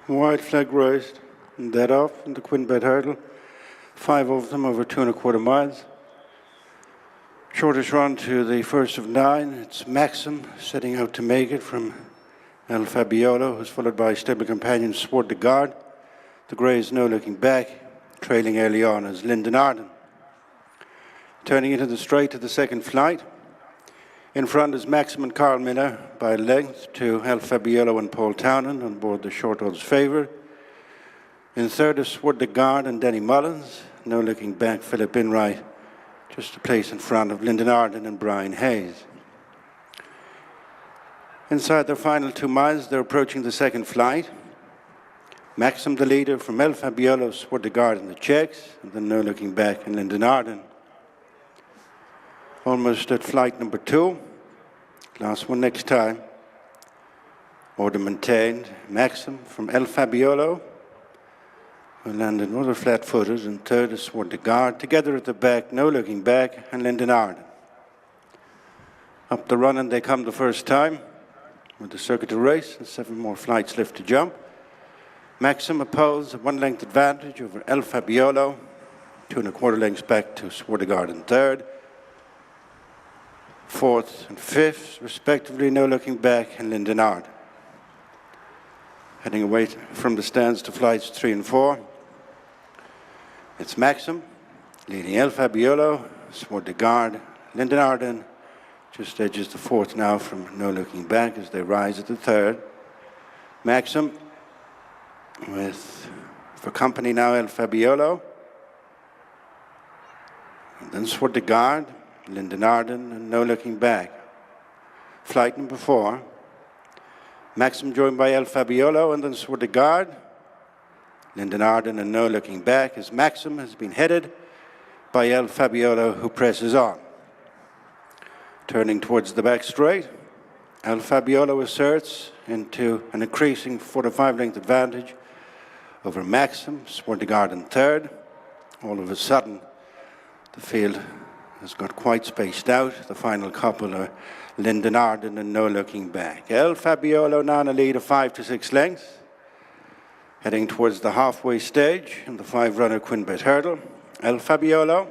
White flag raised, and dead off in the Quinn bed hurdle. 5 of them over 2¼ miles. Shortest run to the first of 9. It's Maxim setting out to make it from El Fabiolo, who's followed by stable companion Soir De Garde. The grey is no looking back. Trailing early on is Linden Arden. Turning into the straight to the second flight. In front is Maxim and Carl Miller by length to El Fabiolo and Paul Townend on board the short odds favourite. In third is Soir De Garde and Denny Mullins. No looking back, Philip Inright, just a place in front of Linden Arden and Brian Hayes. Inside their final 2 miles, they're approaching the second flight. Maxim, the leader, from El Fabiolo, Soir De Garde in the checks, and then no looking back in Linden Arden. Almost at flight number 2. Last one next time. Order maintained. Maxim from El Fabiolo, who landed rather flat-footed, and third is Soir De Garde. Together at the back, no looking back, and Linden Arden. Up the run and they come the first time, with the circuit to race and 7 more flights left to jump. Maxim opposed a 1-length advantage over El Fabiolo, 2¼ lengths back to Soir De Garde in third. Fourth and fifth, respectively, no looking back, and Linden Arden. Heading away from the stands to flights 3 and 4. It's Maxim, leading El Fabiolo, Soir De Garde, Linden Arden, just edges the fourth now from no looking back as they rise at the third. Maxim with, for company now, El Fabiolo. And then Soir De Garde, Linden Arden, and no looking back. Flight number 4. Maxim joined by El Fabiolo and then Soir De Garde. Linden Arden and no looking back as Maxim has been headed by El Fabiolo, who presses on. Turning towards the back straight, El Fabiolo asserts into an increasing 4 to 5 length advantage over Maxim, Soir De Garde in third. All of a sudden, the field has got quite spaced out. The final couple are Linden Arden and no looking back. El Fabiolo now in a lead of 5 to 6 lengths. Heading towards the halfway stage in the 5-runner Quinn bet hurdle. El Fabiolo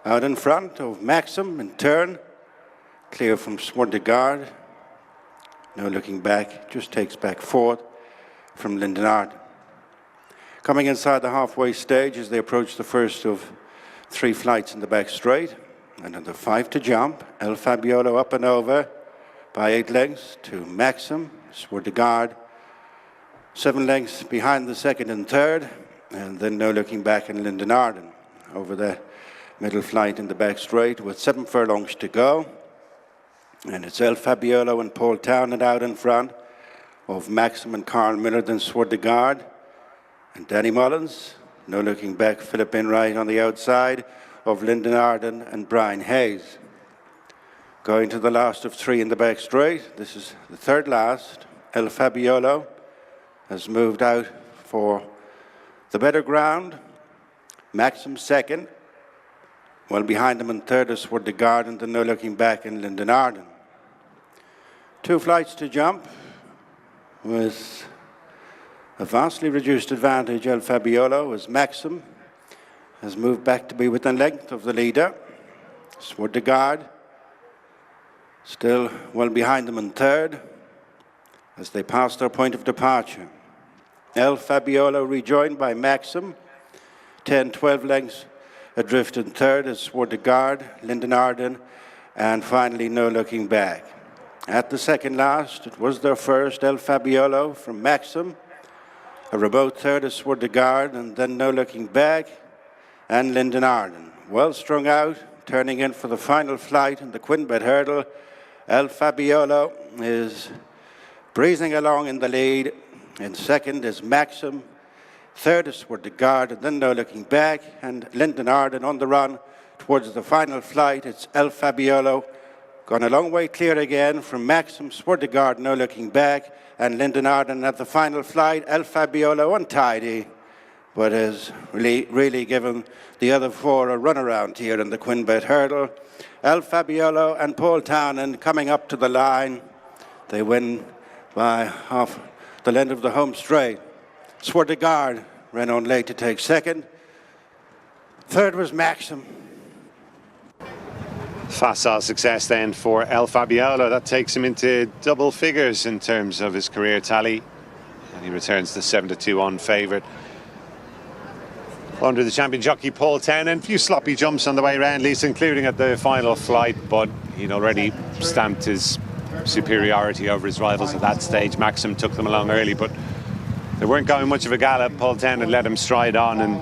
out in front of Maxim in turn. Clear from Soir De Garde. No looking back, just takes back fourth from Linden Arden. Coming inside the halfway stage as they approach the first of 3 flights in the back straight. And under 5 to jump, El Fabiolo up and over by 8 lengths to Maxim, Soir De Garde. 7 lengths behind the second and third, and then no looking back in Linden Arden over the middle flight in the back straight with 7 furlongs to go. And it's El Fabiolo and Paul Townend out in front of Maxim and Carl Miller, then Soir De Garde and Danny Mullins. No looking back, Philip Inright on the outside of Linden Arden and Brian Hayes. Going to the last of 3 in the back straight. This is the third last. El Fabiolo has moved out for the better ground. Maxim second. Well behind him in third is Soir De Garde and then no looking back in Linden Arden. 2 flights to jump with a vastly reduced advantage. El Fabiolo as Maxim has moved back to be within length of the leader. Soir De Garde still well behind them in third as they pass their point of departure. El Fabiolo rejoined by Maxim, 10-12 lengths adrift in third as Soir De Garde, Linden Arden, and finally no looking back. At the second last, it was their first, El Fabiolo from Maxim, a remote third as Soir De Garde, and then no looking back, and Linden Arden. Well strung out, turning in for the final flight in the Quinn bet hurdle. El Fabiolo is breezing along in the lead. In second is Maxim. Third is Soir De Garde, and then no looking back, and Linden Arden on the run towards the final flight. It's El Fabiolo, gone a long way clear again from Maxim, Soir De Garde, no looking back, and Linden Arden at the final flight. El Fabiolo untidy, but has really given the other 4 a runaround here in the Quinn bet hurdle. El Fabiolo and Paul Townend coming up to the line. They win by half the length of the home straight. Soir De Garde ran on late to take second. Third was Maxim. Facile success then for El Fabiolo. That takes him into double figures in terms of his career tally. And he returns the 7-2 favourite. Under the champion jockey Paul Townend, a few sloppy jumps on the way round, Lisa, including at the final flight, but he'd already stamped his superiority over his rivals at that stage. Maxim took them along early, but they weren't going much of a gallop. Paul Townend let him stride on, and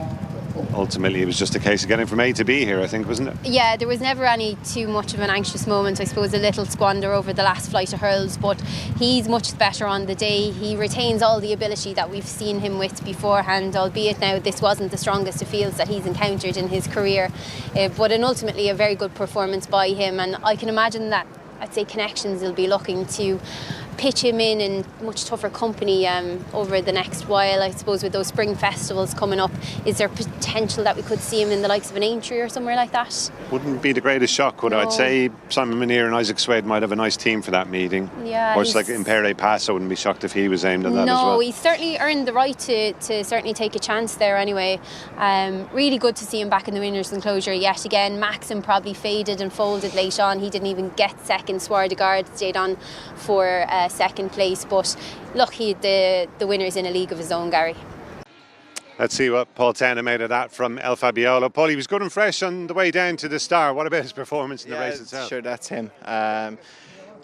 ultimately it was just a case of getting from A to B here, I think, wasn't it? Yeah, there was never any too much of an anxious moment. I suppose a little squander over the last flight of hurls, but he's much better on the day. He retains all the ability that we've seen him with beforehand, albeit now this wasn't the strongest of fields that he's encountered in his career, but ultimately a very good performance by him, and I can imagine that I'd say Connections will be looking to pitch him in much tougher company over the next while. I suppose with those spring festivals coming up, is there potential that we could see him in the likes of an Aintree or somewhere like that? Wouldn't be the greatest shock, would it? No. I'd say Simon Munir and Isaac Swade might have a nice team for that meeting. Yeah, or it's like Impere Pass, I wouldn't be shocked if he was aimed at that as well. No, he's certainly earned the right to certainly take a chance there anyway. Really good to see him back in the winners' enclosure yet again. Maxim probably faded and folded late on. He didn't even get second. Soir De Garde stayed on for second place, but look, the winner's in a league of his own, Gary. Let's see what Paul Townend made of that from El Fabiolo. Paul, he was good and fresh on the way down to the Star. What about his performance in the race itself? Sure, that's him.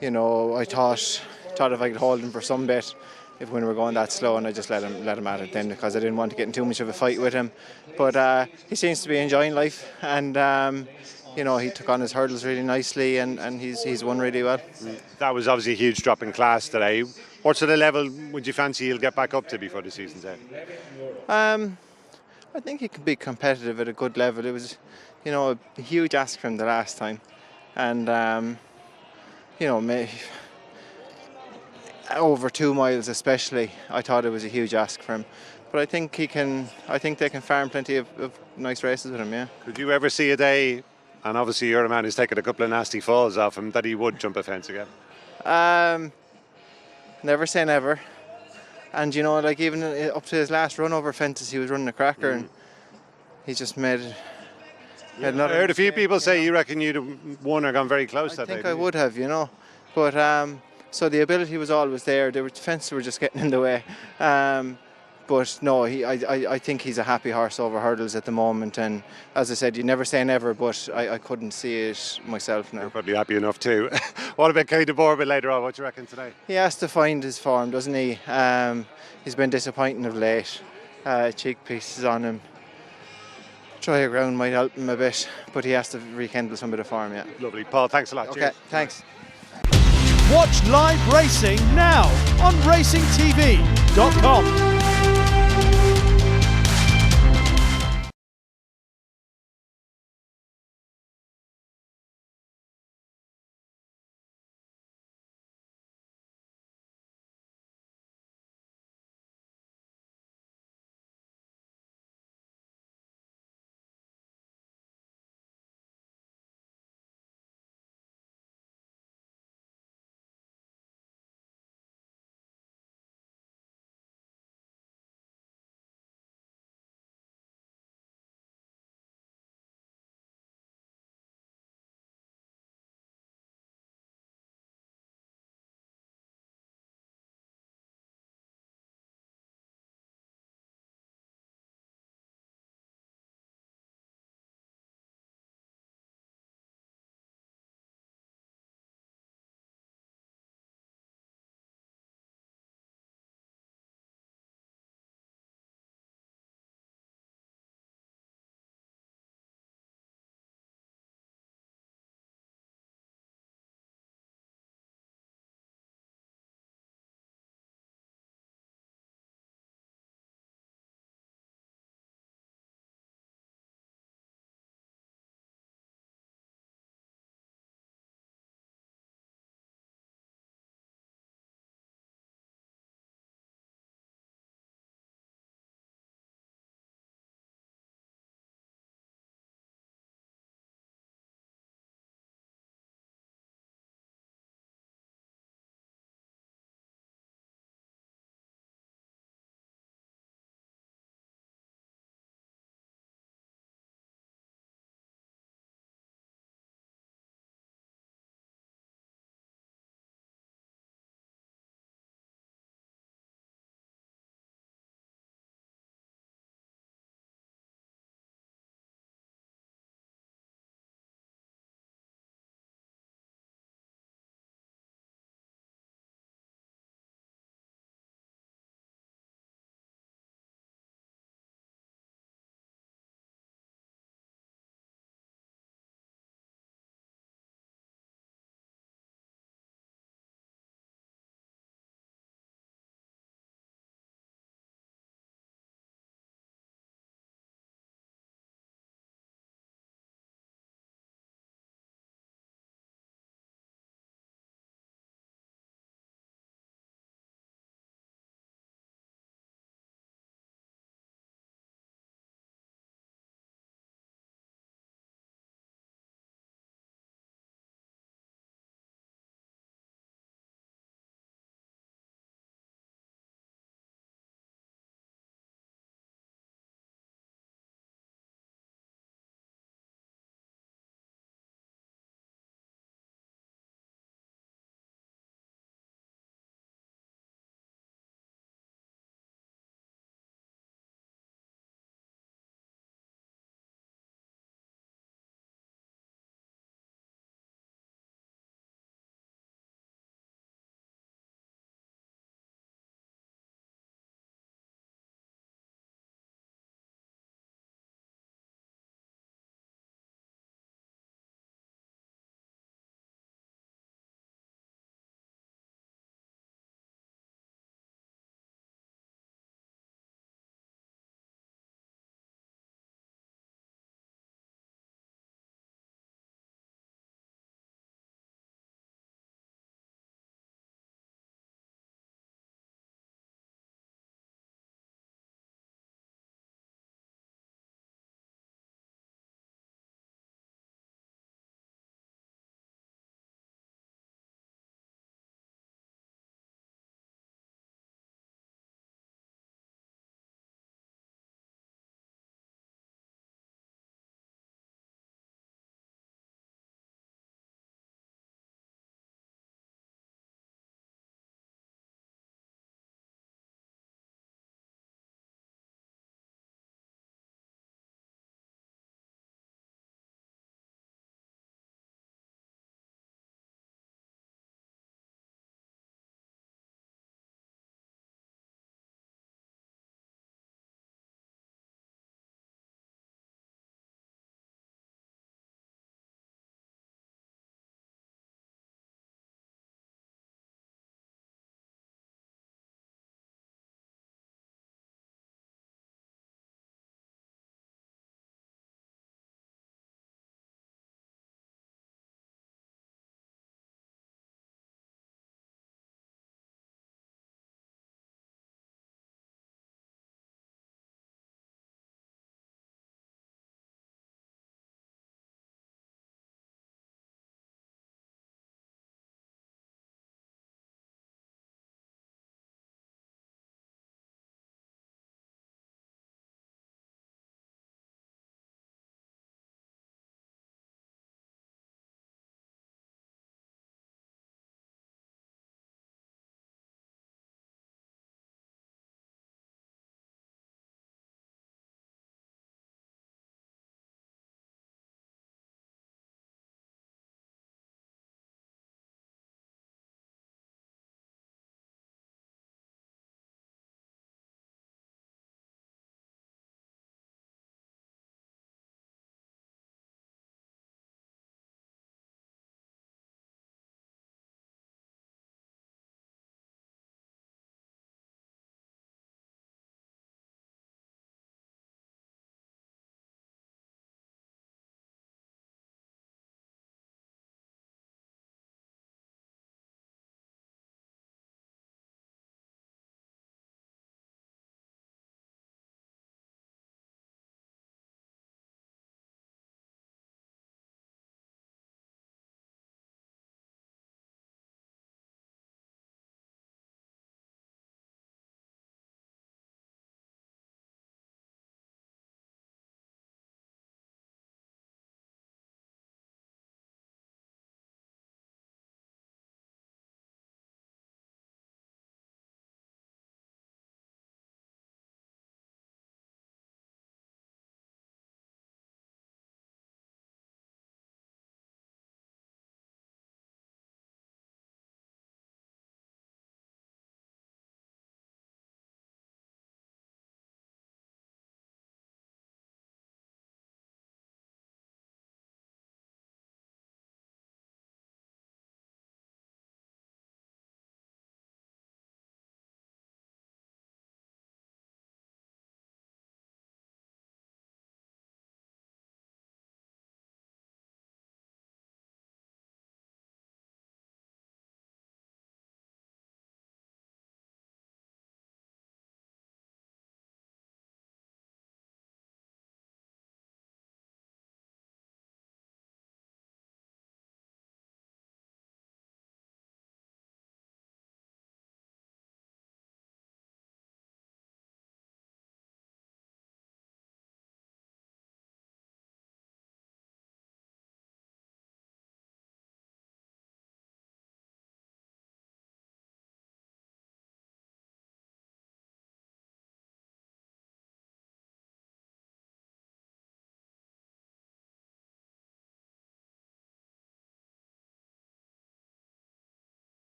You know, I thought if I could hold him for some bit, if when we were going that slow, and I just let him at it then, because I didn't want to get in too much of a fight with him. But he seems to be enjoying life, and you know, he took on his hurdles really nicely, and he's won really well. That was obviously a huge drop in class today. What sort of level would you fancy he'll get back up to before the season's end? I think he can be competitive at a good level. It was, you know, a huge ask from the last time, and you know, over 2 miles especially, I thought it was a huge ask for him. But I think he can. I think they can farm plenty of nice races with him. Yeah. Could you ever see a day, and obviously you're a man who's taken a couple of nasty falls off him, that he would jump a fence again? Never say never. And you know, like even up to his last run over fences, he was running a cracker, and he just made another. I heard a few people say you reckon you'd have won or gone very close that day. I think I would have, you know, but so the ability was always there. The fences were just getting in the way. But no, I think he's a happy horse over hurdles at the moment, and as I said, you never say never, but I couldn't see it myself now. You're probably happy enough too. What about Kay de Bourbon later on? What do you reckon today? He has to find his form, doesn't he? He's been disappointing of late. Cheek pieces on him. Dry ground might help him a bit, but he has to rekindle some bit of form, yeah. Lovely. Paul, thanks a lot. Okay, Cheers. thanks. Watch live racing now on racingtv.com.